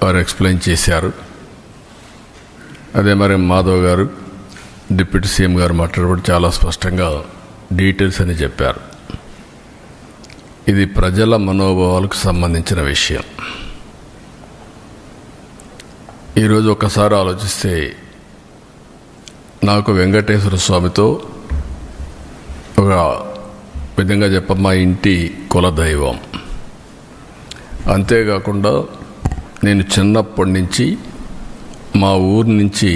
వారు ఎక్స్ప్లెయిన్ చేశారు. అదే మరి మాధవ్ గారు డిప్యూటీ సీఎం గారు మాట్లాడబడి చాలా స్పష్టంగా డీటెయిల్స్ అని చెప్పారు. ఇది ప్రజల మనోభావాలకు సంబంధించిన విషయం. ఈరోజు ఒకసారి ఆలోచిస్తే నాకు వెంకటేశ్వర స్వామితో ఒక విధంగా మా ఇంటి కులదైవం. అంతేకాకుండా నేను చిన్నప్పటి నుంచి మా ఊరు నుంచి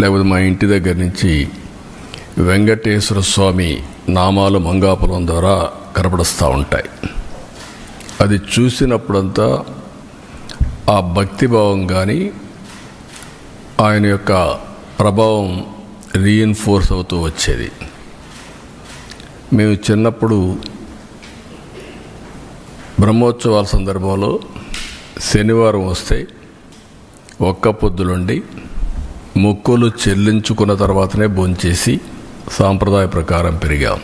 లేకపోతే మా ఇంటి దగ్గర నుంచి వెంకటేశ్వర స్వామి నామాలు మంగాపురం ద్వారా కనపడుస్తూ ఉంటాయి. అది చూసినప్పుడంతా ఆ భక్తిభావం కానీ ఆయన యొక్క ప్రభావం రీఇన్ఫోర్స్ అవుతూ వచ్చేది. మేము చిన్నప్పుడు బ్రహ్మోత్సవాల సందర్భంలో శనివారం వస్తే ఒక్క పొద్దులుండి మొక్కులు చెల్లించుకున్న తర్వాతనే భోంచేసి సాంప్రదాయ ప్రకారం పెరిగాం.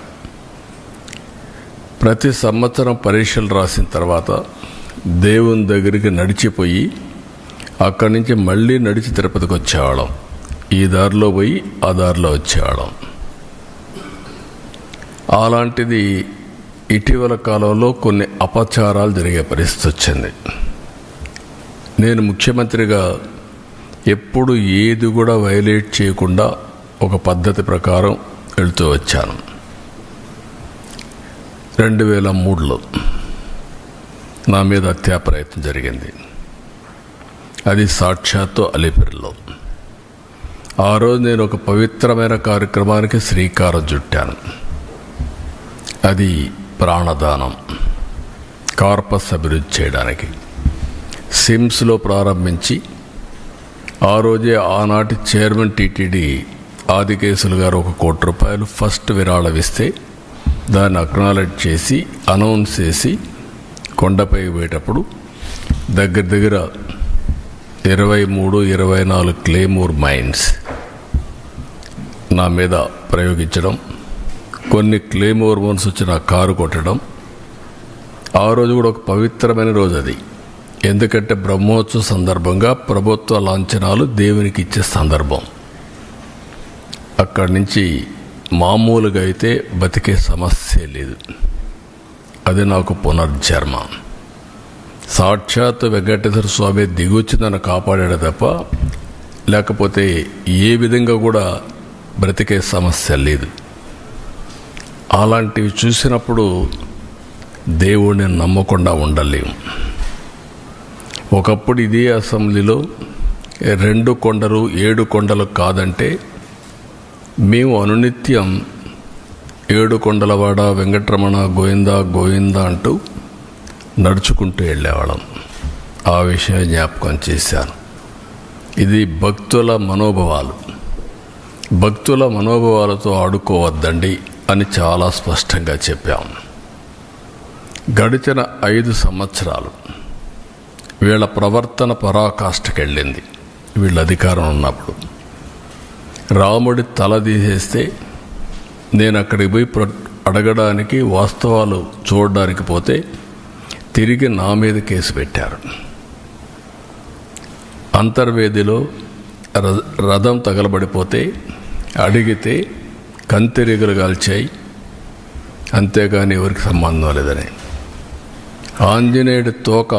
ప్రతి సంవత్సరం పరీక్షలు రాసిన తర్వాత దేవుని దగ్గరికి నడిచిపోయి అక్కడి నుంచి మళ్ళీ నడిచి తిరుపతికి వచ్చేవాళ్ళం. ఈ దారిలో పోయి ఆ దారిలో వచ్చేవాళ్ళం. అలాంటిది ఇటీవల కాలంలో కొన్ని అపచారాలు జరిగే పరిస్థితి వచ్చింది. నేను ముఖ్యమంత్రిగా ఎప్పుడు ఏది కూడా వైలేట్ చేయకుండా ఒక పద్ధతి ప్రకారం వెళ్తూ వచ్చాను. 2003లో నా మీద హత్యా ప్రయత్నం జరిగింది. అది సాక్షాత్తు అలిపిరిలో. ఆ రోజు నేను ఒక పవిత్రమైన కార్యక్రమానికి శ్రీకారం చుట్టాను. అది ప్రాణదానం, కార్పస్ అభివృద్ధి చేయడానికి సిమ్స్లో ప్రారంభించి ఆ రోజే ఆనాటి చైర్మన్ టీటీడీ ఆదికేశులు గారు 1 కోటి రూపాయలు ఫస్ట్ విరాళం ఇస్తే దాన్ని అక్నాలెడ్జ్ చేసి అనౌన్స్ చేసి కొండపై పోయేటప్పుడు దగ్గర 23-24 క్లేమోర్ మైన్స్ నా మీద ప్రయోగించడం, కొన్ని క్లేమోర్ మైన్స్ వచ్చి నా కారు కొట్టడం. ఆ రోజు కూడా ఒక పవిత్రమైన రోజు అది. ఎందుకంటే బ్రహ్మోత్సవ సందర్భంగా ప్రభుత్వ లాంఛనాలు దేవునికి ఇచ్చే సందర్భం. అక్కడి నుంచి మామూలుగా అయితే బతికే సమస్య లేదు. అది నాకు పునర్జన్మ. సాక్షాత్ వెంకటేశ్వర స్వామి దిగొచ్చి నన్ను కాపాడాడు తప్ప లేకపోతే ఏ విధంగా కూడా బ్రతికే సమస్య లేదు. అలాంటివి చూసినప్పుడు దేవుడిని నమ్మకుండా ఉండలేము. ఒకప్పుడు ఇదే అసెంబ్లీలో 2 కొండలు 7 కొండలు కాదంటే మేము అనునిత్యం 7 కొండలవాడ వెంకటరమణ గోవిందా గోవిందా అంటూ నడుచుకుంటూ వెళ్ళేవాళ్ళం. ఆ విషయం జ్ఞాపకం చేశాను. ఇది భక్తుల మనోభావాలు. భక్తుల మనోభావాలతో ఆడుకోవద్దండి అని చాలా స్పష్టంగా చెప్పాం. గడిచిన 5 సంవత్సరాలు వీళ్ళ ప్రవర్తన పరాకాష్ఠకెళ్ళింది. వీళ్ళ అధికారం ఉన్నప్పుడు రాముడి తల తీసేస్తే నేను అక్కడికి పోయి అడగడానికి, వాస్తవాలు చూడడానికి పోతే తిరిగి నా మీద కేసు పెట్టారు. అంతర్వేదిలో రథం తగలబడిపోతే అడిగితే కంతిరీగలు కాల్చాయి, అంతేగాని ఎవరికి సంబంధం లేదని. ఆంజనేయుడి తోక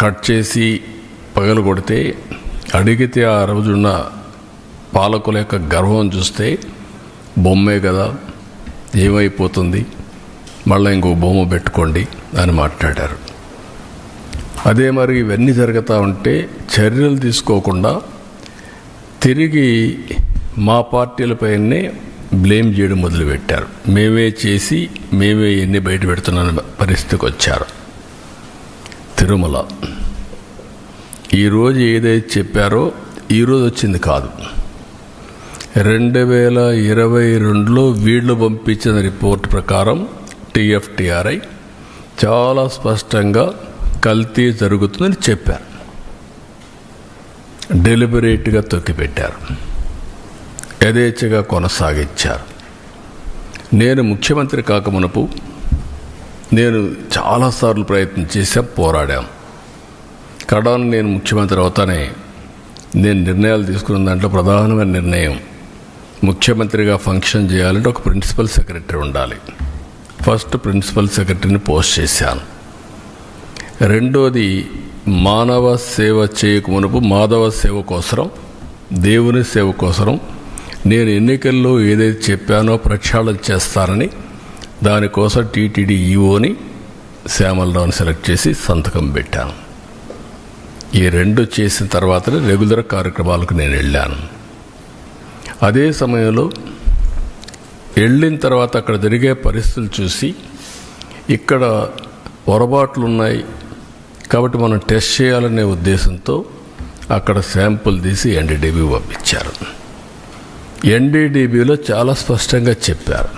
కట్ చేసి పగలు కొడితే అడిగితే ఆ రోజున్న పాలకుల యొక్క గర్వం చూస్తే బొమ్మే కదా ఏమైపోతుంది, మళ్ళీ ఇంకో బొమ్మ పెట్టుకోండి అని మాట్లాడారు. అదే మరి ఇవన్నీ జరుగుతూ ఉంటే చర్యలు తీసుకోకుండా తిరిగి మా పార్టీలపైనే బ్లేమ్ చేయడం మొదలుపెట్టారు. మేమే చేసి మేమే ఎన్ని బయట పెడుతున్న పరిస్థితికి వచ్చారు. తిరుమల ఈరోజు ఏదైతే చెప్పారో ఈరోజు వచ్చింది కాదు. 2022లో వీళ్ళు పంపించిన రిపోర్ట్ ప్రకారం TFTRI చాలా స్పష్టంగా కల్తీ జరుగుతుందని చెప్పారు. డెలిబరేట్గా తొక్కిపెట్టారు, యథేచ్ఛగా కొనసాగించారు. నేను ముఖ్యమంత్రి కాకమునపు నేను చాలాసార్లు ప్రయత్నం చేశాం, పోరాడాం. కడాను నేను ముఖ్యమంత్రి అవుతానే నేను నిర్ణయాలు తీసుకున్న దాంట్లో ప్రధానమైన నిర్ణయం, ముఖ్యమంత్రిగా ఫంక్షన్ చేయాలంటే ఒక ప్రిన్సిపల్ సెక్రటరీ ఉండాలి. ఫస్ట్ ప్రిన్సిపల్ సెక్రటరీని పోస్ట్ చేశాను. రెండోది, మానవ సేవ చేయక మునుపు మాధవ సేవ కోసరం, దేవుని సేవ కోసరం నేను ఎన్నికల్లో ఏదైతే చెప్పానో ప్రక్షాళన చేస్తానని దానికోసం టీటీడీ ఈఓని శ్యామలరావుని సెలెక్ట్ చేసి సంతకం పెట్టాను. ఈ రెండు చేసిన తర్వాతనే రెగ్యులర్ కార్యక్రమాలకు నేను వెళ్ళాను. అదే సమయంలో వెళ్ళిన తర్వాత అక్కడ జరిగే పరిస్థితులు చూసి ఇక్కడ పొరపాట్లు ఉన్నాయి కాబట్టి మనం టెస్ట్ చేయాలనే ఉద్దేశంతో అక్కడ శాంపుల్ తీసి ఎన్డీడీబీ పంపించారు. ఎన్డీడీబీలో చాలా స్పష్టంగా చెప్పారు.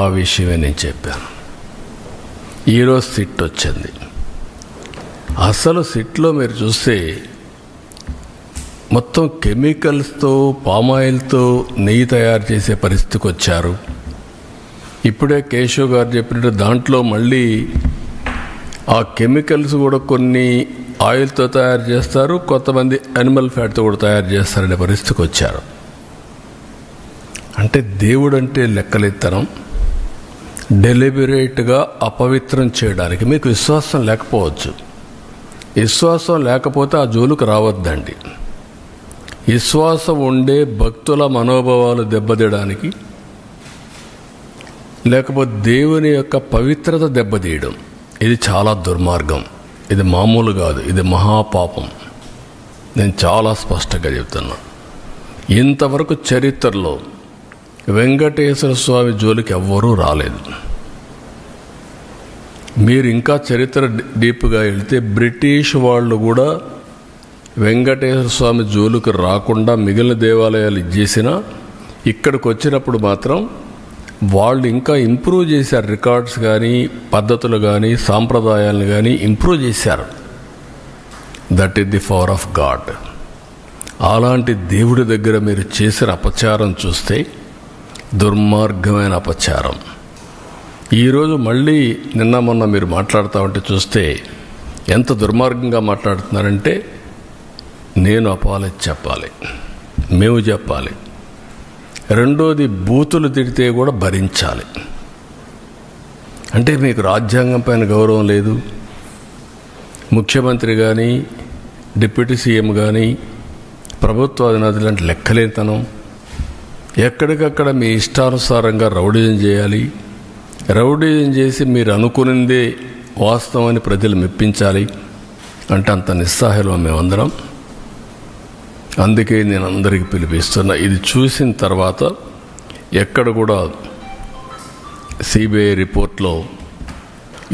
ఆ విషయమే నేను చెప్పాను. ఈరోజు సిట్ వచ్చింది. అసలు సిట్లో మీరు చూస్తే మొత్తం కెమికల్స్తో, పామాయిల్తో నెయ్యి తయారు చేసే పరిస్థితికి వచ్చారు. ఇప్పుడే కేశవ్ గారు చెప్పినట్టు దాంట్లో మళ్ళీ ఆ కెమికల్స్ కూడా కొన్ని ఆయిల్తో తయారు చేస్తారు, కొంతమంది యానిమల్ ఫ్యాట్తో కూడా తయారు చేస్తారనే పరిస్థితికి వచ్చారు. అంటే దేవుడు అంటే లెక్కలెత్తనం, డెలిబరేట్గా అపవిత్రం చేయడానికి మీకు విశ్వాసం లేకపోవచ్చు. విశ్వాసం లేకపోతే ఆ జోలుకు రావద్దండి. విశ్వాసం ఉండే భక్తుల మనోభావాలు దెబ్బతీయడానికి, లేకపోతే దేవుని యొక్క పవిత్రత దెబ్బతీయడం, ఇది చాలా దుర్మార్గం. ఇది మామూలు కాదు, ఇది మహాపాపం. నేను చాలా స్పష్టంగా చెప్తున్నా. ఇంతవరకు చరిత్రలో వెంకటేశ్వర స్వామి జోలికి ఎవ్వరూ రాలేదు. మీరు ఇంకా చరిత్ర డీప్గా వెళ్తే బ్రిటిష్ వాళ్ళు కూడా వెంకటేశ్వర స్వామి జోలికి రాకుండా మిగిలిన దేవాలయాలు ఇచ్చేసినా ఇక్కడికి వచ్చినప్పుడు మాత్రం వాళ్ళు ఇంకా ఇంప్రూవ్ చేశారు. రికార్డ్స్ కానీ, పద్ధతులు కానీ, సాంప్రదాయాలను కానీ ఇంప్రూవ్ చేశారు. That is the power of God. అలాంటి దేవుడి దగ్గర మీరు చేసిన అపచారం చూస్తే దుర్మార్గమైన అపచారం. ఈరోజు మళ్ళీ నిన్న మొన్న మీరు మాట్లాడుతూ ఉంటే చూస్తే ఎంత దుర్మార్గంగా మాట్లాడుతున్నారంటే, నేను అపాలజీ చెప్పాలి, మేము చెప్పాలి. రెండోది, బూతులు తిడితే కూడా భరించాలి. అంటే మీకు రాజ్యాంగం పైన గౌరవం లేదు. ముఖ్యమంత్రి కానీ, డిప్యూటీ సీఎం కానీ, ప్రభుత్వ అధినేతలు అంటే లెక్కలేనితనం. ఎక్కడికక్కడ మీ ఇష్టానుసారంగా రౌడీజం చేయాలి. రౌడీజం చేసి మీరు అనుకునిందే వాస్తవాన్ని ప్రజలు మెప్పించాలి అంటే అంత నిస్సహాయం మేమందరం. అందుకే నేను అందరికీ పిలిపిస్తున్నా. ఇది చూసిన తర్వాత ఎక్కడ కూడా సిబిఐ రిపోర్ట్లో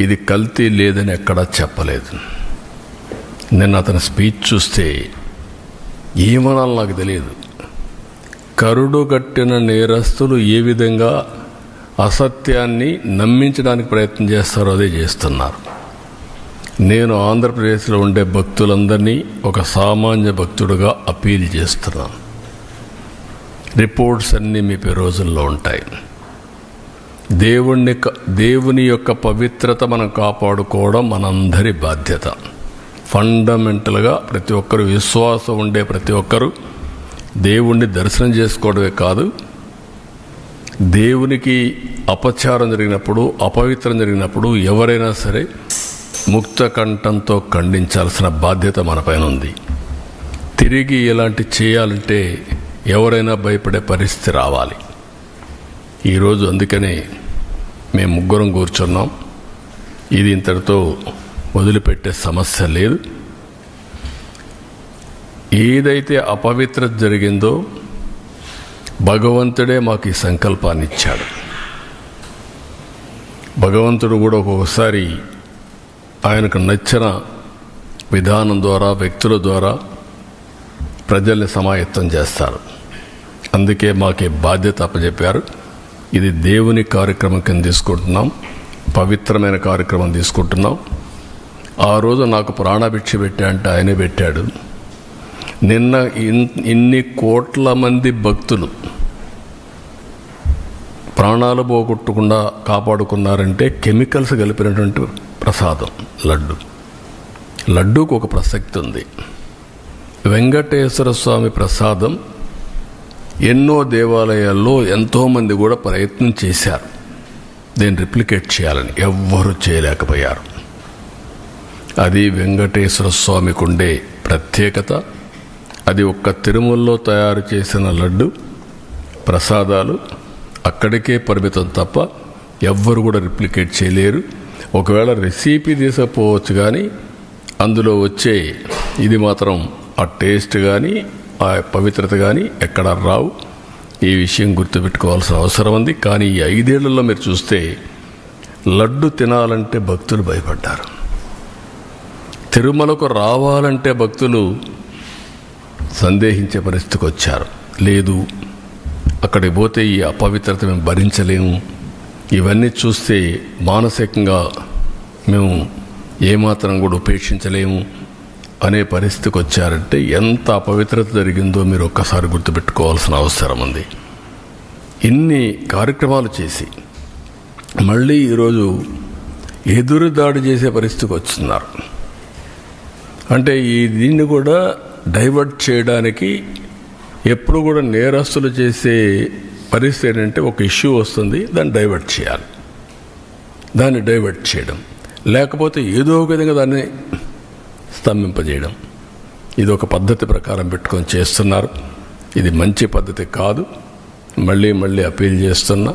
ఇది కల్తీ లేదని ఎక్కడా చెప్పలేదు. నిన్న అతని స్పీచ్ చూస్తే ఏమనాలో నాకు తెలియదు. కరుడు కట్టిన నేరస్తులు ఏ విధంగా అసత్యాన్ని నమ్మించడానికి ప్రయత్నం చేస్తారో అదే చేస్తున్నారు. నేను ఆంధ్రప్రదేశ్లో ఉండే భక్తులందరినీ ఒక సామాన్య భక్తుడుగా అపీల్ చేస్తున్నాను. రిపోర్ట్స్ అన్నీ మీ రోజుల్లో ఉంటాయి. దేవుని యొక్క పవిత్రత మనం కాపాడుకోవడం మనందరి బాధ్యత. ఫండమెంటల్గా ప్రతి ఒక్కరు, విశ్వాసం ఉండే ప్రతి ఒక్కరూ దేవుణ్ణి దర్శనం చేసుకోవడమే కాదు, దేవునికి అపచారం జరిగినప్పుడు, అపవిత్రం జరిగినప్పుడు ఎవరైనా సరే ముక్త కంఠంతో ఖండించాల్సిన బాధ్యత మనపైన ఉంది. తిరిగి ఇలాంటి చేయాలంటే ఎవరైనా భయపడే పరిస్థితి రావాలి. ఈరోజు అందుకనే మేము ముగ్గురం కూర్చున్నాం. ఇది ఇంతటితో వదిలిపెట్టే సమస్య లేదు. ఏదైతే అపవిత్రత జరిగిందో భగవంతుడే మాకు ఈ సంకల్పాన్ని ఇచ్చాడు. భగవంతుడు కూడా ఒక్కొక్కసారి ఆయనకు నచ్చిన విధానం ద్వారా, వ్యక్తుల ద్వారా ప్రజల్ని సమాయత్తం చేస్తారు. అందుకే మాకు ఈ బాధ్యత అప్పచెప్పారు. ఇది దేవుని కార్యక్రమం కింద తీసుకుంటున్నాం, పవిత్రమైన కార్యక్రమం తీసుకుంటున్నాం. ఆ రోజు నాకు ప్రాణభిక్ష పెట్టా అంటే ఆయనే పెట్టాడు. నిన్న ఇన్ని కోట్ల మంది భక్తులు ప్రాణాలు పోగొట్టకుండా కాపాడుకున్నారంటే కెమికల్స్ కలిపినటువంటి ప్రసాదం లడ్డు. లడ్డూకు ఒక ప్రసక్తి ఉంది. వెంకటేశ్వర స్వామి ప్రసాదం ఎన్నో దేవాలయాల్లో ఎంతోమంది కూడా ప్రయత్నం చేశారు దీన్ని రిప్లికేట్ చేయాలని, ఎవ్వరూ చేయలేకపోయారు. అది వెంకటేశ్వర స్వామికి ఉండే ప్రత్యేకత. అది ఒక్క తిరుమలలో తయారు చేసిన లడ్డు ప్రసాదాలు అక్కడికే పరిమితం తప్ప ఎవ్వరు కూడా రిప్లికేట్ చేయలేరు. ఒకవేళ రెసిపీ తీసుకపోవచ్చు, కానీ అందులో వచ్చే ఇది మాత్రం ఆ టేస్ట్ కానీ ఆ పవిత్రత కానీ ఎక్కడ రావు. ఈ విషయం గుర్తుపెట్టుకోవాల్సిన అవసరం ఉంది. కానీ ఈ 5 ఏళ్లలో మీరు చూస్తే లడ్డు తినాలంటే భక్తులు భయపడ్డారు. తిరుమలకు రావాలంటే భక్తులు సందేహించే పరిస్థితికి వచ్చారు. లేదు, అక్కడికి పోతే ఈ అపవిత్రత మేము భరించలేము, ఇవన్నీ చూస్తే మానసికంగా మేము ఏమాత్రం కూడా ఉపేక్షించలేము అనే పరిస్థితికి వచ్చారంటే ఎంత అపవిత్రత జరిగిందో మీరు ఒక్కసారి గుర్తుపెట్టుకోవాల్సిన అవసరం ఉంది. ఇన్ని కార్యక్రమాలు చేసి మళ్ళీ ఈరోజు ఎదురు దాడి చేసే పరిస్థితికి వస్తున్నారు. అంటే దీన్ని కూడా డైవర్ట్ చేయడానికి ఎప్పుడు కూడా నేరస్తులు చేసే పరిస్థితి ఏంటంటే ఒక ఇష్యూ వస్తుంది, దాన్ని డైవర్ట్ చేయాలి, దాన్ని డైవర్ట్ చేయడం, లేకపోతే ఏదో ఒక విధంగా దాన్ని స్తంభింపజేయడం. ఇది ఒక పద్ధతి ప్రకారం పెట్టుకొని చేస్తున్నారు. ఇది మంచి పద్ధతి కాదు. మళ్ళీ మళ్ళీ అప్పీల్ చేస్తున్నా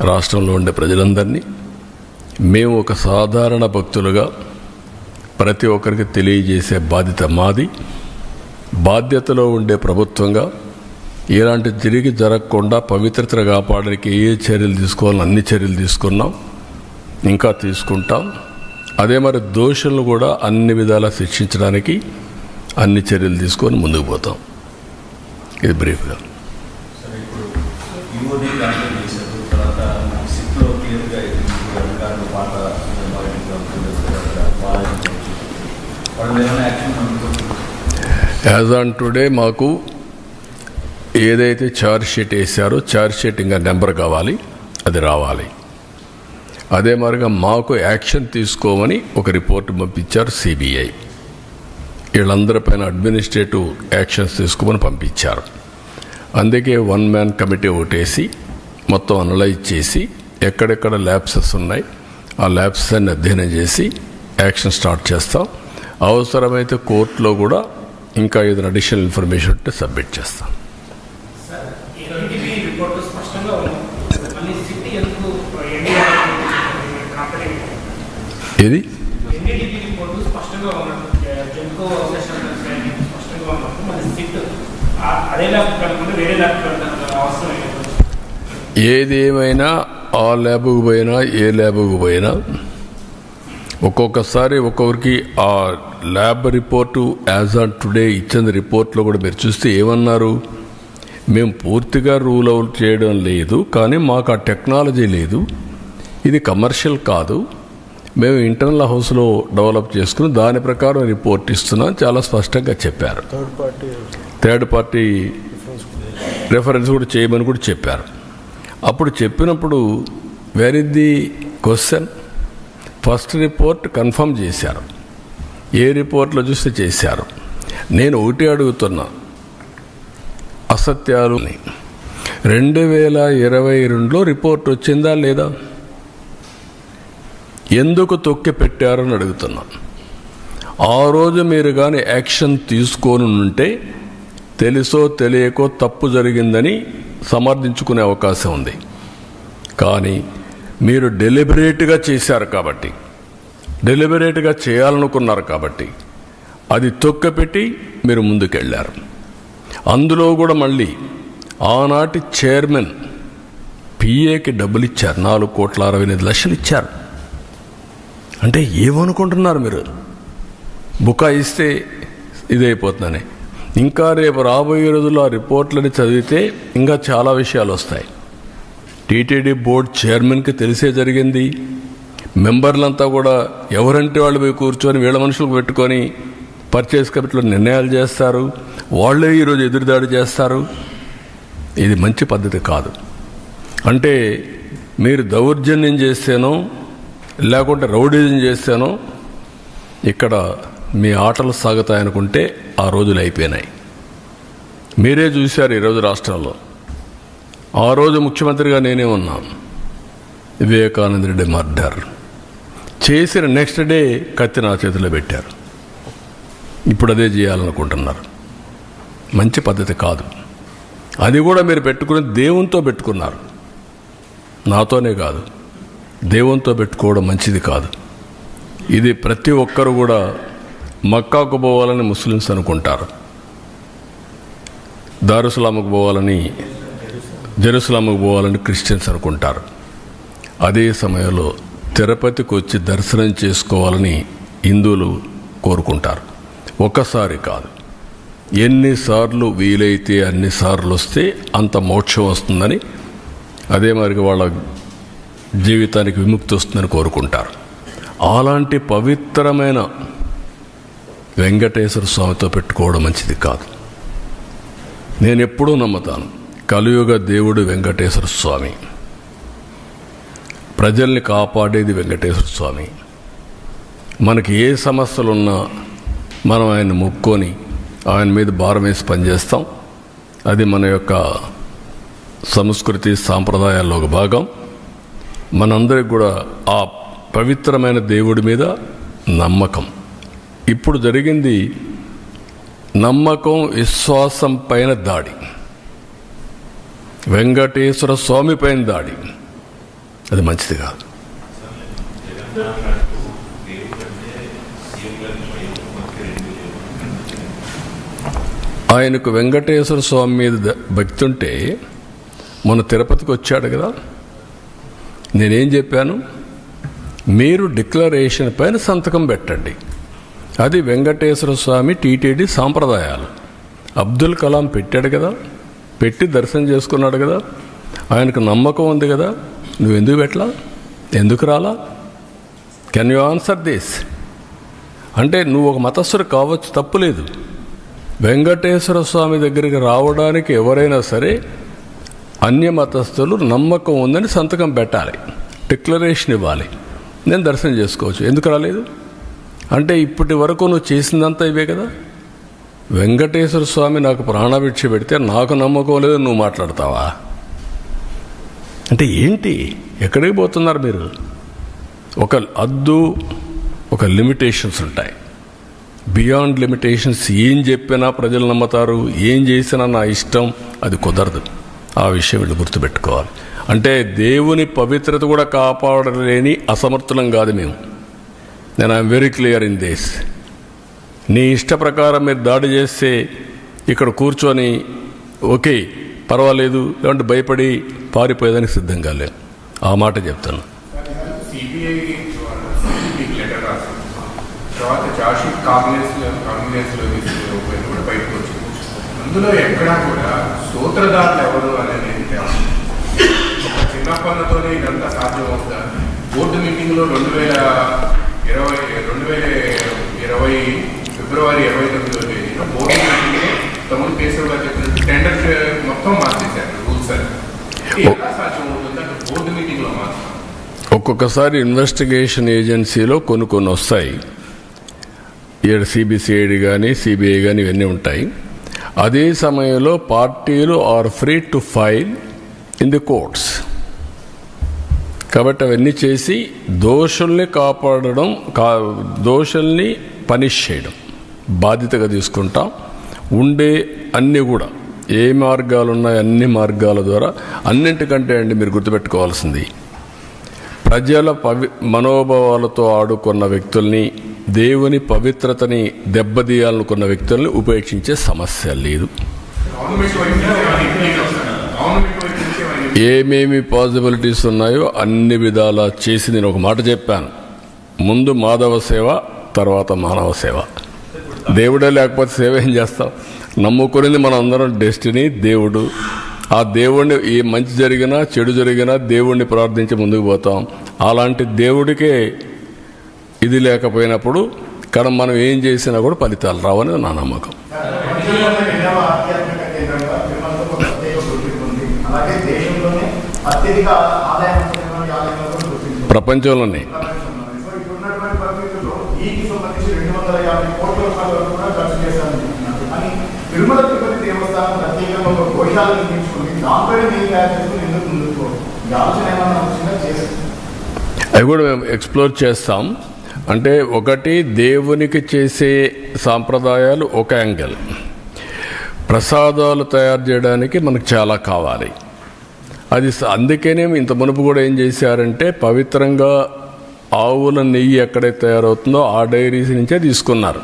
రాష్ట్రంలో ఉండే ప్రజలందరినీ, మేము ఒక సాధారణ భక్తులుగా ప్రతి ఒక్కరికి తెలియజేసే బాధ్యత మాది. బాధ్యతలో ఉండే ప్రభుత్వంగా ఇలాంటి తిరిగి జరగకుండా పవిత్రతను కాపాడడానికి ఏ చర్యలు తీసుకోవాలని అన్ని చర్యలు తీసుకున్నాం, ఇంకా తీసుకుంటాం. అదే మరి దోషులను కూడా అన్ని విధాలా శిక్షించడానికి అన్ని చర్యలు తీసుకొని ముందుకు పోతాం. ఇది బ్రీఫ్గా. యాజ్ ఆన్ టుడే మాకు ఏదైతే ఛార్జ్ షీట్ వేశారో ఛార్జ్ షీట్ ఇంకా నెంబర్ కావాలి, అది రావాలి. అదే మరిగా మాకు యాక్షన్ తీసుకోమని ఒక రిపోర్ట్ పంపించారు సిబిఐ. వీళ్ళందరిపైన అడ్మినిస్ట్రేటివ్ యాక్షన్స్ తీసుకోమని పంపించారు. అందుకే 1 మ్యాన్ కమిటీ ఒకటేసి మొత్తం అనలైజ్ చేసి ఎక్కడెక్కడ ల్యాబ్సెస్ ఉన్నాయి ఆ ల్యాబ్స్ అన్ని అధ్యయనం చేసి యాక్షన్ స్టార్ట్ చేస్తాం. అవసరమైతే కోర్టులో కూడా ఇంకా ఏదైనా అడిషనల్ ఇన్ఫర్మేషన్ ఉంటే సబ్మిట్ చేస్తాం. ఏది ఏది ఏమైనా ఆ ల్యాబ్కు పోయినా ఏ ల్యాబ్కు పోయినా ఒక్కొక్కసారి ఒక్కొక్కరికి ఆ lab report as on today ఇచ్చిన రిపోర్ట్లో కూడా మీరు చూస్తే ఏమన్నారు, మేము పూర్తిగా రూల్ అవుట్ చేయడం లేదు, కానీ మాకు ఆ టెక్నాలజీ లేదు, ఇది కమర్షియల్ కాదు, మేము ఇంటర్నల్ హౌస్లో డెవలప్ చేసుకుని దాని ప్రకారం రిపోర్ట్ ఇస్తున్నాం చాలా స్పష్టంగా చెప్పారు. థర్డ్ పార్టీ రెఫరెన్స్ కూడా చేయమని కూడా చెప్పారు. అప్పుడు చెప్పినప్పుడు where is the question? First report confirm చేశారు, ఏ రిపోర్ట్లో చూస్తే చేశారు. నేను ఒకటి అడుగుతున్నా, అసత్యాలు 2022లో రిపోర్ట్ వచ్చిందా లేదా? ఎందుకు తొక్కి పెట్టారని అడుగుతున్నా. ఆ రోజు మీరు కానీ యాక్షన్ తీసుకొని ఉంటే తెలుసో తెలియకో తప్పు జరిగిందని సమర్థించుకునే అవకాశం ఉంది. కానీ మీరు డెలిబరేట్గా చేశారు కాబట్టి, డెలిబరేట్గా చేయాలనుకున్నారు కాబట్టి అది తొక్కపెట్టి మీరు ముందుకెళ్ళారు. అందులో కూడా మళ్ళీ ఆనాటి చైర్మన్ పిఏకి డబ్బులు ఇచ్చారు, 4,68,00,000 ఇచ్చారు. అంటే ఏమనుకుంటున్నారు మీరు? బుకాయిస్తే ఇదైపోతుందని. ఇంకా రేపు రాబోయే రోజుల్లో ఆ రిపోర్ట్లని చదివితే ఇంకా చాలా విషయాలు వస్తాయి. టీటీడీ బోర్డు చైర్మన్కి తెలిసే జరిగింది. మెంబర్లంతా కూడా ఎవరంటే వాళ్ళు పోయి కూర్చొని వీళ్ళ మనుషులకు పెట్టుకొని పర్చేస్ కమిటీలో నిర్ణయాలు చేస్తారు, వాళ్ళే ఈరోజు ఎదురుదాడి చేస్తారు. ఇది మంచి పద్ధతి కాదు. అంటే మీరు దౌర్జన్యం చేస్తేనో లేకుంటే రౌడీజం చేస్తేనో ఇక్కడ మీ ఆటలు సాగుతాయనుకుంటే ఆ రోజులు అయిపోయినాయి. మీరే చూశారు ఈరోజు రాష్ట్రంలో. ఆ రోజు ముఖ్యమంత్రిగా నేనే ఉన్నాను. వివేకానంద రెడ్డి మర్డర్ చేసిన నెక్స్ట్ డే కత్తి నా చేతిలో పెట్టారు. ఇప్పుడు అదే చేయాలనుకుంటున్నారు. మంచి పద్ధతి కాదు. అది కూడా మీరు పెట్టుకుని దేవునితో పెట్టుకున్నారు. నాతోనే కాదు, దేవునితో పెట్టుకోవడం మంచిది కాదు. ఇది ప్రతి ఒక్కరు కూడా మక్కాకు పోవాలని ముస్లిమ్స్ అనుకుంటారు, దారుసలాముకు పోవాలని, జెరూసలాముకు పోవాలని క్రిస్టియన్స్ అనుకుంటారు. అదే సమయంలో తిరుపతికి వచ్చి దర్శనం చేసుకోవాలని హిందువులు కోరుకుంటారు. ఒక్కసారి కాదు, ఎన్నిసార్లు వీలైతే అన్నిసార్లు వస్తే అంత మోక్షం వస్తుందని, అదే మరి వాళ్ళ జీవితానికి విముక్తి వస్తుందని కోరుకుంటారు. అలాంటి పవిత్రమైన వెంకటేశ్వర స్వామితో పెట్టుకోవడం మంచిది కాదు. నేను ఎప్పుడూ నమ్ముతాను, కలియుగ దేవుడు వెంకటేశ్వర స్వామి, ప్రజల్ని కాపాడేది వెంకటేశ్వర స్వామి. మనకి ఏ సమస్యలున్నా మనం ఆయన మొక్కుకొని ఆయన మీద భారం వేసి పనిచేస్తాం. అది మన యొక్క సంస్కృతి సాంప్రదాయాల్లో ఒక భాగం. మనందరికి కూడా ఆ పవిత్రమైన దేవుడి మీద నమ్మకం. ఇప్పుడు జరిగింది నమ్మకం విశ్వాసం పైన దాడి, వెంకటేశ్వర స్వామి పైన దాడి. అది మంచిది కాదు. ఆయనకు వెంకటేశ్వర స్వామి మీద భక్తి ఉంటే మొన్న తిరుపతికి వచ్చాడు కదా, నేనేం చెప్పాను? మీరు డిక్లరేషన్ పైన సంతకం పెట్టండి. అది వెంకటేశ్వర స్వామి టీటీడీ సాంప్రదాయాలు. అబ్దుల్ కలాం పెట్టాడు కదా, పెట్టి దర్శనం చేసుకున్నాడు కదా, ఆయనకు నమ్మకం ఉంది కదా, నువ్వు ఎందుకు పెట్టలా? ఎందుకు రాలా? Can you answer this? అంటే నువ్వు ఒక మతస్థుడు కావచ్చు, తప్పులేదు. వెంకటేశ్వర స్వామి దగ్గరికి రావడానికి ఎవరైనా సరే అన్య మతస్థులు నమ్మకం ఉందని సంతకం పెట్టాలి, డిక్లరేషన్ ఇవ్వాలి. నేను దర్శనం చేసుకోవచ్చు. ఎందుకు రాలేదు అంటే ఇప్పటి వరకు నువ్వు చేసిందంతా ఇవే కదా. వెంకటేశ్వర స్వామి నాకు ప్రాణభిక్ష పెడితే నాకు నమ్మకం లేదు, నువ్వు మాట్లాడతావా? అంటే ఏంటి? ఎక్కడికి పోతున్నారు మీరు? ఒక హద్దు, ఒక లిమిటేషన్స్ ఉంటాయి. బియాండ్ లిమిటేషన్స్ ఏం చెప్పినా ప్రజలు నమ్ముతారు, ఏం చేసినా నా ఇష్టం, అది కుదరదు. ఆ విషయం వీళ్ళు గుర్తుపెట్టుకోవాలి. అంటే దేవుని పవిత్రత కూడా కాపాడలేని అసమర్థులం కాదు మేము. నేను I'm very clear in this. నీ ఇష్ట ప్రకారం మీరు దాడి చేస్తే ఇక్కడ కూర్చొని ఓకే పర్వాలేదు, లేదంటే భయపడి పారిపోయేదానికి సిద్ధంగా లేవు. ఆ మాట చెప్తాను. అందులో ఎక్కడా కూడా సూత్రధారులు ఎవరు అనేది చిన్న పనులతోనే ఇదంతా సాధ్యమవుతా. బోర్డు మీటింగ్లో 2020 ఫిబ్రవరి 29వ తేదీన బోర్డు మీటింగ్లో తమ్ముడు కేశవ్ గారు చెప్పినట్టు టెండర్ మొత్తం మార్చేశారు రూల్స్ అని. ఎలా సాధ్యమవుతుంది అంటే బోర్డు మీటింగ్లో మాత్రం ఒక్కొక్కసారి ఇన్వెస్టిగేషన్ ఏజెన్సీలో కొన్ని వస్తాయి. ఇక్కడ సిబిసిఐడి కానీ సిబిఐ కానీ ఇవన్నీ ఉంటాయి. అదే సమయంలో పార్టీలు are free to file in the courts. కాబట్టి అవన్నీ చేసి దోషుల్ని కాపాడడం, దోషుల్ని పనిష్ చేయడం బాధ్యతగా తీసుకుంటాం. ఉండే అన్నీ కూడా ఏ మార్గాలు ఉన్నాయో అన్ని మార్గాల ద్వారా, అన్నింటికంటే అండి మీరు గుర్తుపెట్టుకోవాల్సింది, ప్రజల మనోభావాలతో ఆడుకున్న వ్యక్తుల్ని, దేవుని పవిత్రతని దెబ్బతీయాలనుకున్న వ్యక్తుల్ని ఉపేక్షించే సమస్య లేదు. ఏమేమి పాసిబిలిటీస్ ఉన్నాయో అన్ని విధాలా చేసి నేను ఒక మాట చెప్పాను. ముందు మాధవ సేవ, తర్వాత మానవ సేవ. దేవుడే లేకపోతే సేవ ఏం చేస్తాం? నమ్ముకునేది మన అందరం డెస్టినీ, దేవుడు. ఆ దేవుడిని ఏ మంచి జరిగినా చెడు జరిగినా దేవుడిని ప్రార్థించి ముందుకు పోతాం. అలాంటి దేవుడికే ఇది లేకపోయినప్పుడు కానీ మనం ఏం చేసినా కూడా ఫలితాలు రావని నా నమ్మకం. ప్రపంచంలోనే 350 కోట్ల రూపాయల వరకు కూడా ఖర్చు చేశారనుకుంటున్నారు. కానీ తిరుమల తిరుపతి దేవస్థానం ప్రత్యేకంగా ఒక గోశాలను నిర్మించుకుని దాంట్లోనే మీరు తయారు చేసుకుని ఎందుకు ముందుకు ఈ ఆలోచన ఏమన్నా వచ్చిందా చేస్తారు? అవి కూడా మేము ఎక్స్ప్లోర్ చేస్తాం. అంటే ఒకటి, దేవునికి చేసే సాంప్రదాయాలు ఒక యాంగిల్, ప్రసాదాలు తయారు చేయడానికి మనకు చాలా కావాలి. అది అందుకనే ఇంత మునుపు కూడా ఏం చేశారంటే పవిత్రంగా ఆవుల నెయ్యి ఎక్కడైతే తయారవుతుందో ఆ డైరీస్ నుంచే తీసుకున్నారు.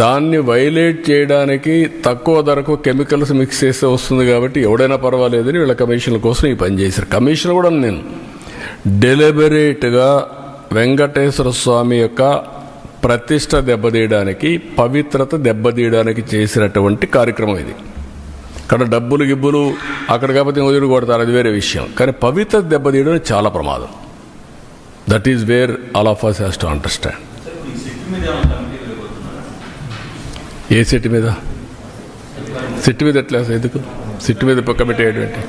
దాన్ని వైలేట్ చేయడానికి తక్కువ ధరకు కెమికల్స్ మిక్స్ చేస్తే వస్తుంది కాబట్టి ఎవడైనా పర్వాలేదని వీళ్ళ కమిషన్ల కోసం ఈ పని చేశారు. కమిషన్ కూడా నేను డెలిబరేట్గా వెంకటేశ్వర స్వామి యొక్క ప్రతిష్ట దెబ్బతీయడానికి, పవిత్రత దెబ్బతీయడానికి చేసినటువంటి కార్యక్రమం ఇది. అక్కడ డబ్బులు గిబ్బులు అక్కడ కాకపోతే వదిలి కొడతారు, అది వేరే విషయం. కానీ పవిత్రత దెబ్బతీయడం చాలా ప్రమాదం. That is where all of us has to understand. ఏ సిట్ మీద? సిట్ మీద ఎట్లా? ఎందుకు సిట్ మీద కమిటీ ఏంటి?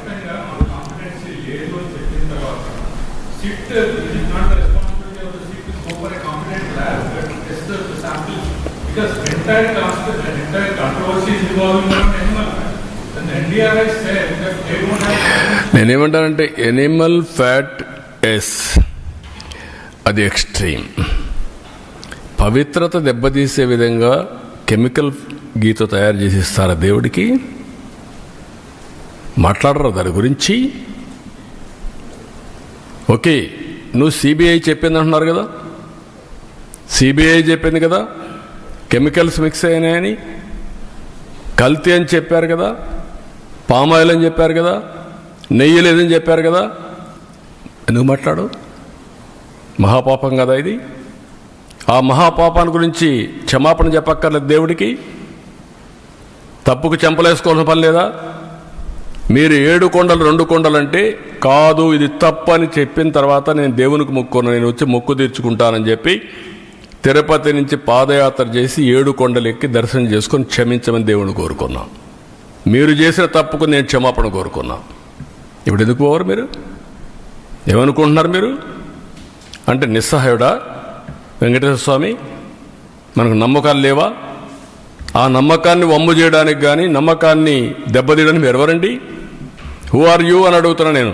నేనేమంటానంటే ఎనిమల్ ఫ్యాట్ ఎస్, అది ఎక్స్ట్రీమ్. పవిత్రత దెబ్బతీసే విధంగా కెమికల్ గీతో తయారు చేసి ఇస్తారా దేవుడికి? మాట్లాడరు దాని గురించి. ఓకే, నువ్వు సిబిఐ చెప్పింది అంటున్నారు కదా, సిబిఐ చెప్పింది కదా కెమికల్స్ మిక్స్ అయినాయని, కల్తీ అని చెప్పారు కదా, పామాయిల్ అని చెప్పారు కదా, నెయ్యి లేదని చెప్పారు కదా, ఎందుకు మాట్లాడు? మహాపాపం కదా ఇది. ఆ మహాపాపాన్ని గురించి క్షమాపణ చెప్పక్కర్లేదు దేవుడికి? తప్పుకు చెంపలేసుకోవాల్సిన పని లేదా? మీరు 7 కొండలు 2 కొండలు అంటే కాదు, ఇది తప్పు అని చెప్పిన తర్వాత నేను దేవునికి మొక్కున్నాను, నేను వచ్చి మొక్కు తీర్చుకుంటానని చెప్పి తిరుపతి నుంచి పాదయాత్ర చేసి 7 కొండలు ఎక్కి దర్శనం చేసుకొని క్షమించమని దేవుని కోరుకున్నాం. మీరు చేసిన తప్పుకు నేను క్షమాపణ కోరుకున్నాను. ఇప్పుడు ఎందుకు పోవరు? మీరు ఏమనుకుంటున్నారు? మీరు అంటే నిస్సహాయుడా వెంకటేశ్వర స్వామి? మనకు నమ్మకాలు లేవా? ఆ నమ్మకాన్ని వమ్ము చేయడానికి కానీ నమ్మకాన్ని దెబ్బతీయడానికి మీరు ఎవరండి? హూ ఆర్ యూ అని అడుగుతున్నా నేను.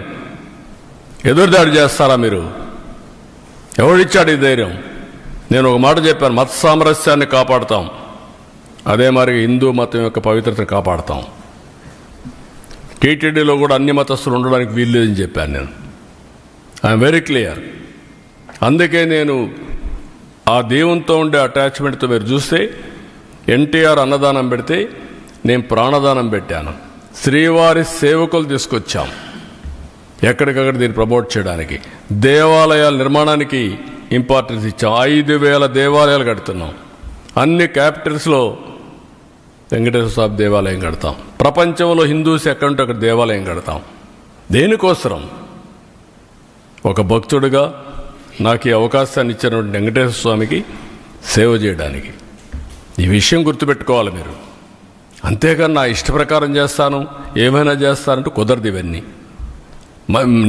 ఎదురుదాడి చేస్తారా మీరు? ఎవడిచ్చాడు ఈ ధైర్యం? నేను ఒక మాట చెప్పాను, మత సామరస్యాన్ని కాపాడుతాం, అదే మరి హిందూ మతం యొక్క పవిత్రతను కాపాడుతాం. టీటీడీలో కూడా అన్ని మతస్థులు ఉండడానికి వీల్లేదని చెప్పాను నేను. I'm very clear. అందుకే నేను ఆ దేవునితో ఉండే అటాచ్మెంట్తో మీరు చూస్తే ఎన్టీఆర్ అన్నదానం పెడితే నేను ప్రాణదానం పెట్టాను. శ్రీవారి సేవకులు తీసుకొచ్చాం ఎక్కడికక్కడ దీన్ని ప్రమోట్ చేయడానికి. దేవాలయాల నిర్మాణానికి ఇంపార్టెన్స్ ఇచ్చాం. 5,000 దేవాలయాలు కడుతున్నాం. అన్ని క్యాపిటల్స్లో వెంకటేశ్వర స్వామి దేవాలయం కడతాం. ప్రపంచంలో హిందూస్ ఎక్కడుంటే అక్కడ దేవాలయం కడతాం. దేనికోసం? ఒక భక్తుడిగా నాకు ఈ అవకాశాన్ని ఇచ్చినటువంటి వెంకటేశ్వర స్వామికి సేవ చేయడానికి. ఈ విషయం గుర్తుపెట్టుకోవాలి మీరు. అంతేగాని నా ఇష్ట ప్రకారం చేస్తాను, ఏమైనా చేస్తానంటూ కుదరదు. ఇవన్నీ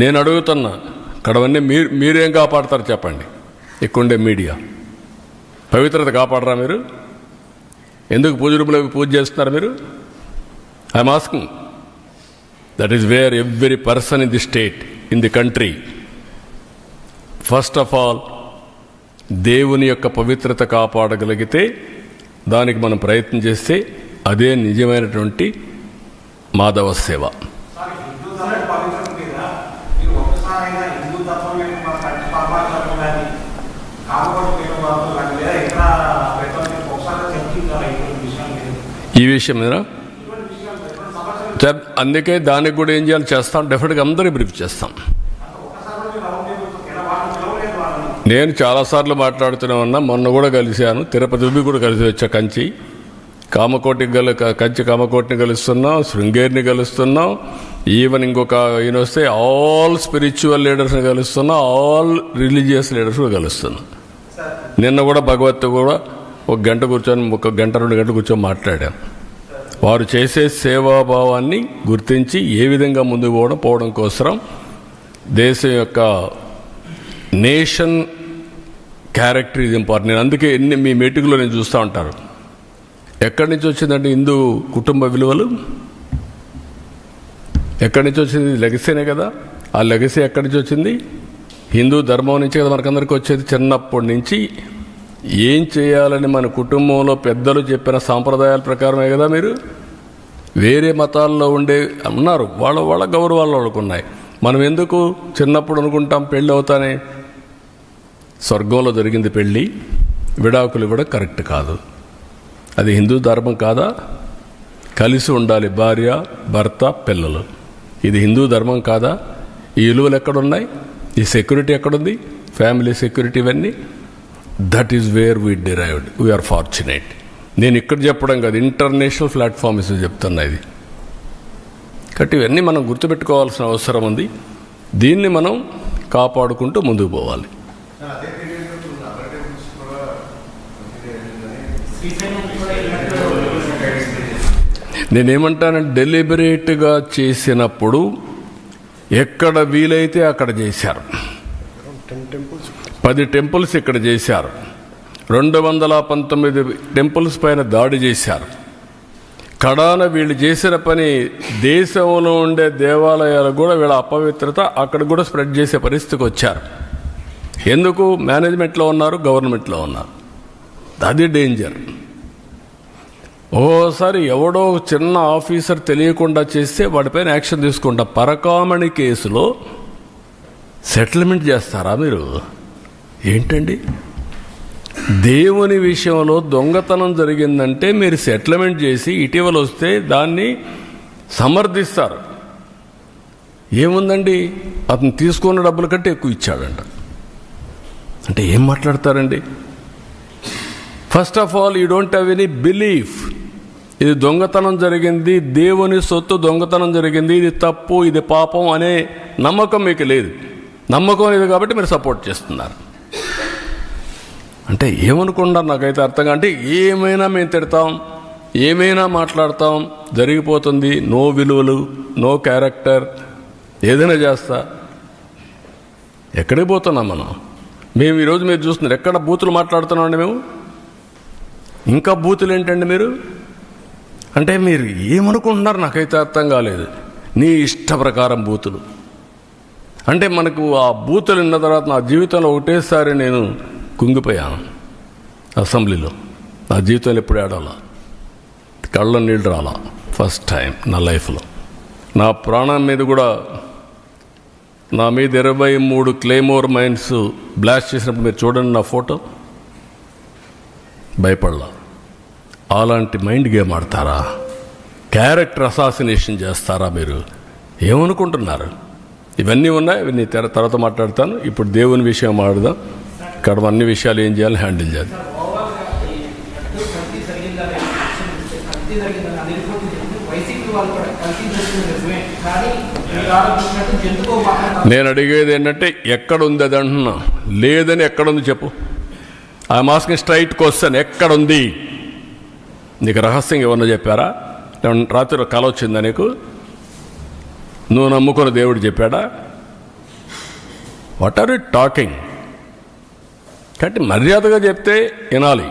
నేను అడుగుతున్నా, ఇక్కడవన్నీ మీరేం కాపాడతారు చెప్పండి? ఇక్కడుండే మీడియా పవిత్రత కాపాడరా మీరు? ఎందుకు పూజ రూమ్లో పూజ చేస్తున్నారు మీరు? I'm asking. That is where every person in the state, in the country, first of all దేవుని యొక్క పవిత్రత కాపాడగలిగితే దానికి మనం ప్రయత్నం చేస్తే అదే నిజమైనటువంటి మాధవ సేవ. ఈ విషయం మీద అందుకే దానికి కూడా ఏం చేయాలి చేస్తాం. డెఫినెట్గా అందరూ బ్రీఫ్ చేస్తాం. నేను చాలాసార్లు మాట్లాడుతూనే ఉన్నా. మొన్న కూడా కలిశాను, తిరుపతి కూడా కలిసి వచ్చా. కంచి కామకోటిని కలుస్తున్నాం, శృంగేరిని కలుస్తున్నాం. ఈవెన్ ఇంకొక ఈయన వస్తే ఆల్ స్పిరిచువల్ లీడర్స్ని కలుస్తున్నాం, ఆల్ రిలీజియస్ లీడర్స్ కూడా కలుస్తున్నాం. నిన్న కూడా భగవత్ కూడా 1 గంట కూర్చొని 1 గంట 2 గంటలు కూర్చొని మాట్లాడాను. వారు చేసే సేవాభావాన్ని గుర్తించి ఏ విధంగా ముందుకు పోవడం కోసం దేశం యొక్క నేషన్ క్యారెక్టర్ ఇది ఇంపార్టెంట్. నేను అందుకే మీ మీటింగ్లో నేను చూస్తూ ఉంటారు. ఎక్కడి నుంచి వచ్చిందంటే హిందూ కుటుంబ విలువలు ఎక్కడి నుంచి వచ్చింది? లెగసీనే కదా. ఆ లెగసీ ఎక్కడి నుంచి వచ్చింది? హిందూ ధర్మం నుంచి కదా మనకందరికీ వచ్చేది. చిన్నప్పటి నుంచి ఏం చేయాలని మన కుటుంబంలో పెద్దలు చెప్పిన సాంప్రదాయాల ప్రకారమే కదా. మీరు వేరే మతాల్లో ఉన్నారు, వాళ్ళ గౌరవాలు వాళ్ళకు ఉన్నాయి. మనం ఎందుకు చిన్నప్పుడు అనుకుంటాం పెళ్ళి అవుతానే స్వర్గంలో జరిగింది పెళ్ళి, విడాకులు కూడా కరెక్ట్ కాదు. అది హిందూ ధర్మం కాదా? కలిసి ఉండాలి భార్య భర్త పిల్లలు. ఇది హిందూ ధర్మం కాదా? ఈ విలువలు ఎక్కడున్నాయి? ఈ సెక్యూరిటీ ఎక్కడుంది? ఫ్యామిలీ సెక్యూరిటీ ఇవన్నీ. That is where we derived. We are fortunate. నేను ఇక్కడ చెప్పడం కాదు, ఇంటర్నేషనల్ ప్లాట్ఫామ్స్ చెప్తున్నా ఇది. కాబట్టి ఇవన్నీ మనం గుర్తుపెట్టుకోవాల్సిన అవసరం ఉంది. దీన్ని మనం కాపాడుకుంటూ ముందుకు పోవాలి. నేనేమంటానంటే డెలిబరేట్గా చేసినప్పుడు ఎక్కడ వీలైతే అక్కడ చేశారు. 10 టెంపుల్స్ ఇక్కడ చేశారు. 219 టెంపుల్స్ పైన దాడి చేశారు. కడాన వీళ్ళు చేసిన పని దేశంలో ఉండే దేవాలయాలు కూడా వీళ్ళ అపవిత్రత అక్కడ కూడా స్ప్రెడ్ చేసే పరిస్థితికి వచ్చారు. ఎందుకు? మేనేజ్మెంట్లో ఉన్నారు, గవర్నమెంట్లో ఉన్నారు. అది డేంజర్. ఓసారి ఎవడో చిన్న ఆఫీసర్ తెలియకుండా చేస్తే వాడిపైన యాక్షన్ తీసుకుంటా. పరకామణి కేసులో సెటిల్మెంట్ చేస్తారా మీరు? ఏంటండి? దేవుని విషయంలో దొంగతనం జరిగిందంటే మీరు సెటిల్మెంట్ చేసి ఇటీవల వస్తే దాన్ని సమర్థిస్తారు. ఏముందండి, అతను తీసుకున్న డబ్బుల కంటే ఎక్కువ ఇచ్చాడంట. అంటే ఏం మాట్లాడతారండి? First of all you don't have any belief. ఇది దొంగతనం జరిగింది, దేవుని సొత్తు దొంగతనం జరిగింది, ఇది తప్పు, ఇది పాపం అనే నమ్మకం మీకు లేదు. నమ్మకం లేదు కాబట్టి మీరు సపోర్ట్ చేస్తున్నారు. అంటే ఏమనుకుంటారు నాకైతే అర్థంగా. అంటే ఏమైనా మేము తిడతాం, ఏమైనా మాట్లాడతాం, జరిగిపోతుంది. నో విలువలు, నో క్యారెక్టర్, ఏదైనా చేస్తా. ఎక్కడికి పోతున్నాం మనం? మేము ఈరోజు మీరు చూస్తున్నారు ఎక్కడ బూతులు మాట్లాడుతున్నామండి మేము. ఇంకా బూతులు ఏంటండి మీరు? అంటే మీరు ఏమనుకుంటున్నారు నాకైతే అర్థం కాలేదు. నీ ఇష్ట ప్రకారం బూతులు అంటే మనకు ఆ బూతులు విన్న తర్వాత నా జీవితంలో ఒకటేసారి నేను కుంగిపోయాను. అసెంబ్లీలో నా జీవితంలో ఎప్పుడు ఏడాలా, కళ్ళ నీళ్ళు రాలా. ఫస్ట్ టైం నా లైఫ్లో. నా ప్రాణం మీద కూడా నా మీద 23 క్లేమోర్ మైన్స్ బ్లాస్ట్ చేసినప్పుడు మీరు చూడండి నా ఫోటో. భయపడలా. అలాంటి మైండ్ గేమ్ ఆడతారా? క్యారెక్టర్ అసాసినేషన్ చేస్తారా మీరు? ఏమనుకుంటున్నారు? ఇవన్నీ ఉన్నాయి, ఇవన్నీ తర్వాత మాట్లాడతాను. ఇప్పుడు దేవుని విషయం మాట్లాడదాం. ఇక్కడ అన్ని విషయాలు ఏం చేయాలి, హ్యాండిల్ చేయాలి. నేను అడిగేది ఏంటంటే ఎక్కడుంది అది అంటున్నా. లేదని ఎక్కడుంది చెప్పు. ఆ మాస్క్ స్ట్రైట్ క్వశ్చన్, ఎక్కడుంది? నీకు రహస్యం ఏమన్నా చెప్పారా? రాత్రి కల వచ్చిందా నీకు? నువ్వు నమ్ముకున్న దేవుడు చెప్పాడా? What are you talking? కాబట్టి మర్యాదగా చెప్తే వినాలి.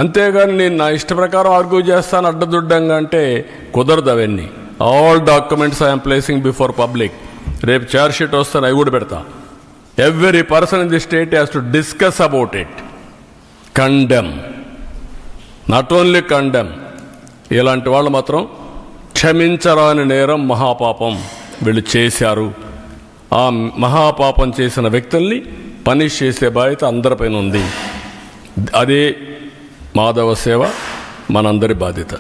అంతేగాని నేను నా ఇష్ట ప్రకారం ఆర్గ్యూ చేస్తాను అడ్డదుడ్డంగా అంటే కుదరదు. అవన్నీ all documents I'm placing before public. రేపు చార్జ్ షీట్ వస్తాను, అవి కూడా పెడతా. Every person in the state has to discuss about it, condemn, not only condemn. ఇలాంటి వాళ్ళు మాత్రం క్షమించరాని నేరం, మహాపాపం వీళ్ళు చేశారు. ఆ మహాపాపం చేసిన వ్యక్తుల్ని పనిష్ చేసే బాధ్యత అందరిపైన ఉంది. అదే మాధవ సేవ, మనందరి బాధ్యత.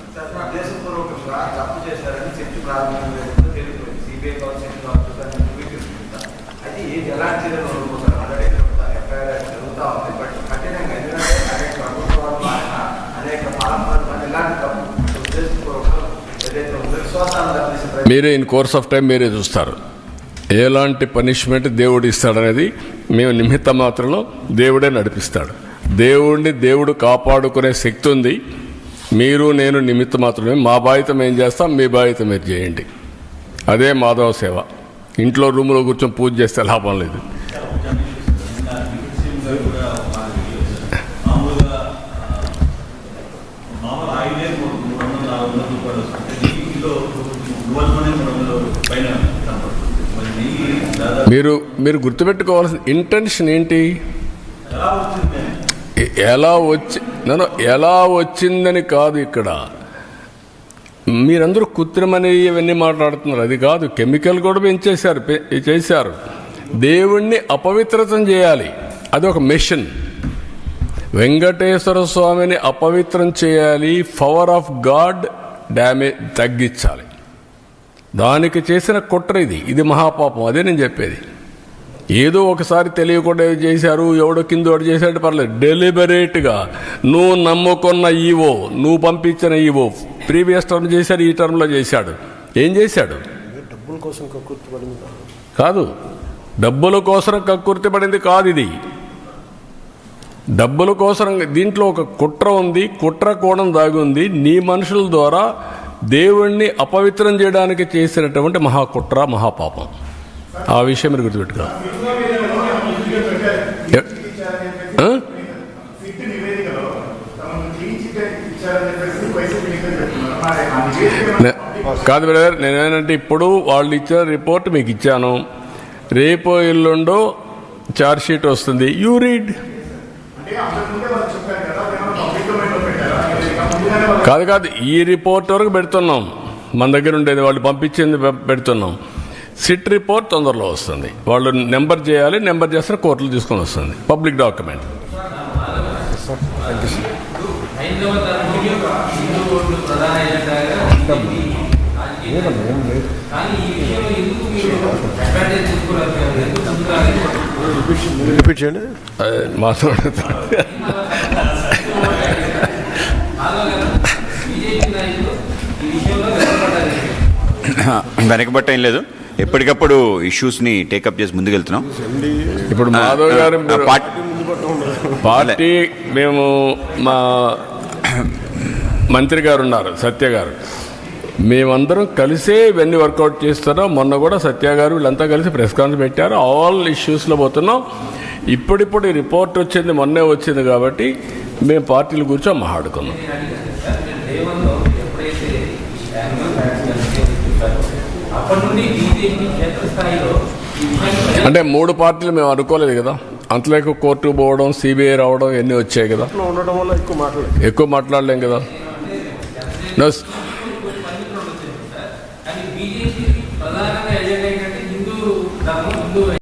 మీరే ఇన్ కోర్స్ ఆఫ్ టైం మీరే చూస్తారు ఎలాంటి పనిష్మెంట్ దేవుడు ఇస్తాడనేది. మేము నిమిత్త మాత్రంలో దేవుడే నడిపిస్తాడు. దేవుడిని దేవుడు కాపాడుకునే శక్తి ఉంది. మీరు నేను నిమిత్త మాత్రమే. మా బాధ్యత మేము చేస్తాం, మీ బాధ్యత మీరు చేయండి. అదే మాధవ సేవ. ఇంట్లో రూములో కూర్చొని పూజ చేస్తే లాభం లేదు. రూపాయలు వస్తుంది. నెయ్యిలో 300 పైన కనపడుతుంది. మరి నెయ్యి దాదాపు మీరు గుర్తుపెట్టుకోవాల్సిన ఇంటెన్షన్ ఏంటి? ఎలా వచ్చింది? ఎలా వచ్చిందని కాదు. ఇక్కడ మీరందరూ కృత్రిమని ఇవన్నీ మాట్లాడుతున్నారు. అది కాదు. కెమికల్ కూడా చేశారు. దేవుణ్ణి అపవిత్రతం చేయాలి. అది ఒక మిషన్. వెంకటేశ్వర స్వామిని అపవిత్రం చేయాలి. పవర్ ఆఫ్ గాడ్ డ్యామేజ్ తగ్గించాలి. దానికి చేసిన కుట్ర ఇది మహాపాపం. అదే నేను చెప్పేది. ఏదో ఒకసారి తెలియకుండా చేశారు, ఎవడో కింద వాడు చేశాడు పర్లేదు. డెలిబరేట్గా నువ్వు నమ్ముకున్న ఈవో, నువ్వు పంపించిన ఈవో ప్రీవియస్ టర్మ్ చేశాడు, ఈ టర్మ్లో చేశాడు. ఏం చేశాడు? డబ్బుల కోసం కక్కుర్తిపడింది కాదు. డబ్బుల కోసం కక్కుర్తిపడింది కాదు. ఇది డబ్బుల కోసం. దీంట్లో ఒక కుట్ర ఉంది. కుట్ర కోణం దాగి ఉంది. నీ మనుషుల ద్వారా దేవుణ్ణి అపవిత్రం చేయడానికి చేసినటువంటి మహాకుట్ర, మహాపాపం. ఆ విషయం మీరు గుర్తుపెట్టుకో. కాదు బ్రదర్, నేనేంటంటే ఇప్పుడు వాళ్ళు ఇచ్చిన రిపోర్ట్ మీకు ఇచ్చాను. రేపో ఎల్లుండో ఛార్జ్ షీట్ వస్తుంది. You read. కాదు, ఈ రిపోర్ట్ వరకు పెడుతున్నాం. మన దగ్గర ఉండేది వాళ్ళు పంపించింది పెడుతున్నాం. సిట్ రిపోర్ట్ తొందరలో వస్తుంది. వాళ్ళు నెంబర్ చేయాలి. నెంబర్ చేస్తే కోర్టులు తీసుకొని వస్తుంది. Public document. రిపీట్ చేయండి. వెనకబట్ట ఏం లేదు. ఎప్పటికప్పుడు ఇష్యూస్ని టేకప్ చేసి ముందుకెళ్తున్నాం. ఇప్పుడు మాధవ్ గారు పార్టీ, మేము మా మంత్రి గారు ఉన్నారు, సత్య గారు, మేమందరం కలిసే ఇవన్నీ వర్కౌట్ చేస్తున్నాం. మొన్న కూడా సత్య గారు వీళ్ళంతా కలిసి ప్రెస్ కాన్ఫరెన్స్ పెట్టారు. ఆల్ ఇష్యూస్లో పోతున్నాం. ఇప్పుడిప్పుడు ఈ రిపోర్ట్ వచ్చింది, మొన్నే వచ్చింది కాబట్టి మేము పార్టీలు కూర్చొని మాట్లాడుకున్నాం. అంటే 3 పార్టీలు మేము అనుకోలేదు కదా. అంతలోకి కోర్టుకు పోవడం, సిబిఐ రావడం ఇవన్నీ వచ్చాయి కదా. ఉండడం వల్ల ఎక్కువ మాట్లాడలేం కదా.